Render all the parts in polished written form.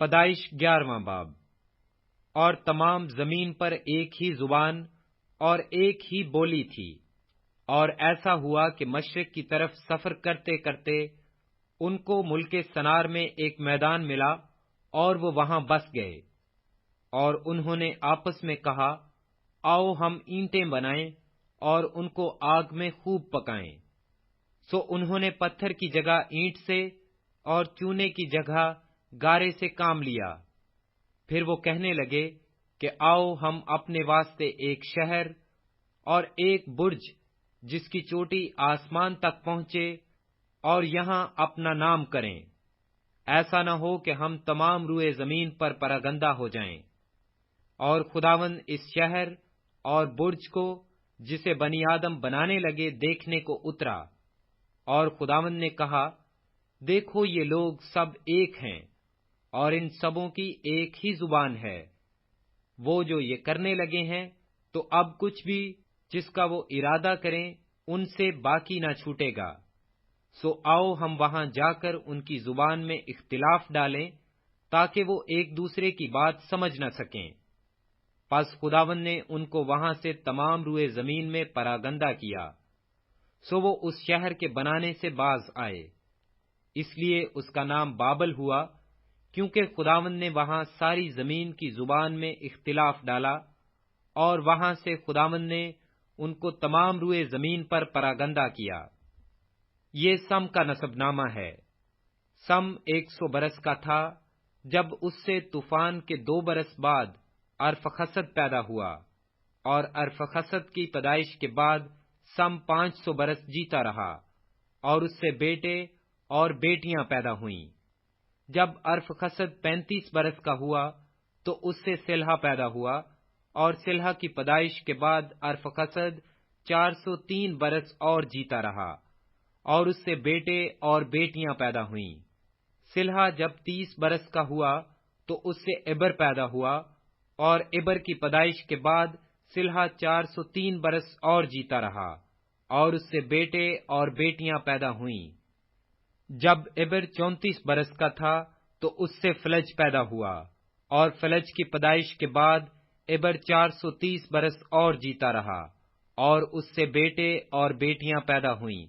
پیدائش 11واں باب۔ اور تمام زمین پر ایک ہی زبان اور ایک ہی بولی تھی، اور ایسا ہوا کہ مشرق کی طرف سفر کرتے کرتے ان کو ملک سنار میں ایک میدان ملا، اور وہ وہاں بس گئے۔ اور انہوں نے آپس میں کہا، آؤ ہم اینٹیں بنائیں اور ان کو آگ میں خوب پکائیں۔ سو انہوں نے پتھر کی جگہ اینٹ سے اور چونے کی جگہ گارے سے کام لیا۔ پھر وہ کہنے لگے کہ آؤ ہم اپنے واسطے ایک شہر اور ایک برج جس کی چوٹی آسمان تک پہنچے، اور یہاں اپنا نام کریں۔ ایسا نہ ہو کہ ہم تمام روئے زمین پر پراگندہ ہو جائیں۔ اور خداوند اس شہر اور برج کو جسے بنی آدم بنانے لگے دیکھنے کو اترا، اور خداوند نے کہا، دیکھو یہ لوگ سب ایک ہیں، اور ان سبوں کی ایک ہی زبان ہے۔ وہ جو یہ کرنے لگے ہیں تو اب کچھ بھی جس کا وہ ارادہ کریں ان سے باقی نہ چھوٹے گا۔ سو آؤ ہم وہاں جا کر ان کی زبان میں اختلاف ڈالیں تاکہ وہ ایک دوسرے کی بات سمجھ نہ سکیں۔ پس خداوند نے ان کو وہاں سے تمام روئے زمین میں پراگندہ کیا۔ سو وہ اس شہر کے بنانے سے باز آئے، اس لیے اس کا نام بابل ہوا، کیونکہ خداوند نے وہاں ساری زمین کی زبان میں اختلاف ڈالا، اور وہاں سے خداوند نے ان کو تمام روئے زمین پر پراگندہ کیا۔ یہ سم کا نسب نامہ ہے۔ سم 100 برس کا تھا جب اس سے طوفان کے 2 برس بعد ارفخسد پیدا ہوا، اور ارفخسد کی پیدائش کے بعد سم 500 برس جیتا رہا، اور اس سے بیٹے اور بیٹیاں پیدا ہوئیں۔ جب ارفخسد 35 برس کا ہوا تو اس سے سلہا پیدا ہوا، اور سلہا کی پیدائش کے بعد ارفخسد 403 برس اور جیتا رہا، اور اس سے بیٹے اور بیٹیاں پیدا ہوئیں۔ سلہا جب 30 برس کا ہوا تو اس سے عبر پیدا ہوا، اور عبر کی پیدائش کے بعد سلہا 403 برس اور جیتا رہا، اور اس سے بیٹے اور بیٹیاں پیدا ہوئیں۔ جب عبر 34 برس کا تھا تو اس سے فلج پیدا ہوا، اور فلج کی پیدائش کے بعد عبر 430 برس اور جیتا رہا، اور اس سے بیٹے اور بیٹیاں پیدا ہوئیں۔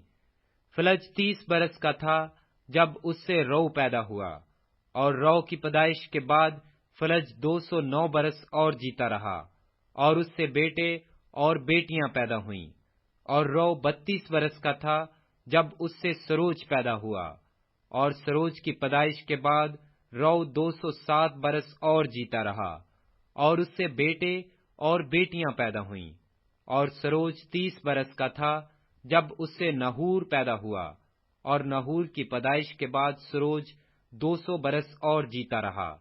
فلج 30 برس کا تھا جب اس سے رو پیدا ہوا، اور رو کی پیدائش کے بعد فلج 209 برس اور جیتا رہا، اور اس سے بیٹے اور بیٹیاں پیدا ہوئیں۔ اور رو 32 برس کا تھا جب اس سے سروج پیدا ہوا، اور سروج کی پیدائش کے بعد رو 207 برس اور جیتا رہا، اور اس سے بیٹے اور بیٹیاں پیدا ہوئیں۔ اور سروج 30 برس کا تھا جب اس سے نحور پیدا ہوا، اور نحور کی پیدائش کے بعد سروج 200 برس اور جیتا رہا،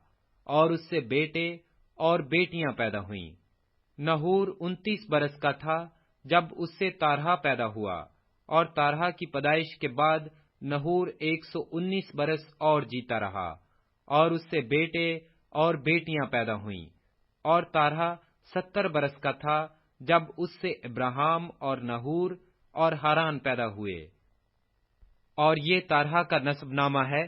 اور اس سے بیٹے اور بیٹیاں پیدا ہوئیں۔ نحور 29 برس کا تھا جب اس سے تارہا پیدا ہوا، اور تارہا کی پیدائش کے بعد نحور 119 برس اور جیتا رہا، اور اس سے بیٹے اور بیٹیاں پیدا ہوئیں۔ اور تارہا 70 برس کا تھا جب اس سے ابراہام اور نحور اور ہاران پیدا ہوئے۔ اور یہ تارہا کا نسب نامہ ہے۔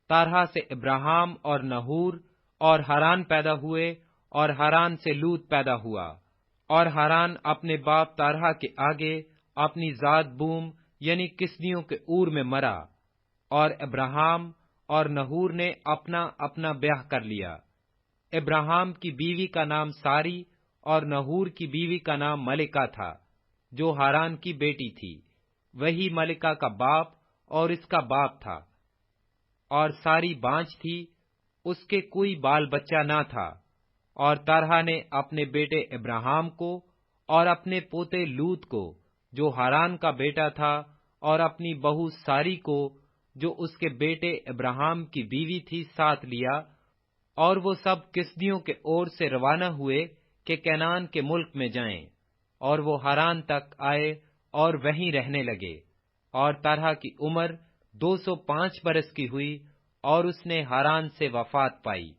تارہا سے ابراہام اور نحور اور ہاران پیدا ہوئے، اور ہاران سے لوط پیدا ہوا۔ اور ہاران اپنے باپ تارہا کے آگے اپنی ذات بوم یعنی کسدیوں کے اور میں مرا، اور ابراہام اور نحور نے اپنا اپنا بیاہ کر لیا۔ ابراہام کی بیوی کا نام ساری، اور نحور کی بیوی کا نام ملکہ تھا، جو ہاران کی بیٹی تھی۔ وہی ملکہ کا باپ اور اس کا باپ تھا۔ اور ساری بانجھ تھی، اس کے کوئی بال بچہ نہ تھا۔ اور تارہا نے اپنے بیٹے ابراہام کو اور اپنے پوتے لوط کو جو ہاران کا بیٹا تھا، اور اپنی بہو ساری کو جو اس کے بیٹے ابراہام کی بیوی تھی ساتھ لیا، اور وہ سب کسدیوں کے اور سے روانہ ہوئے کہ کنعان کے ملک میں جائیں، اور وہ ہاران تک آئے اور وہیں رہنے لگے۔ اور تارہا کی عمر 205 برس کی ہوئی، اور اس نے ہاران سے وفات پائی۔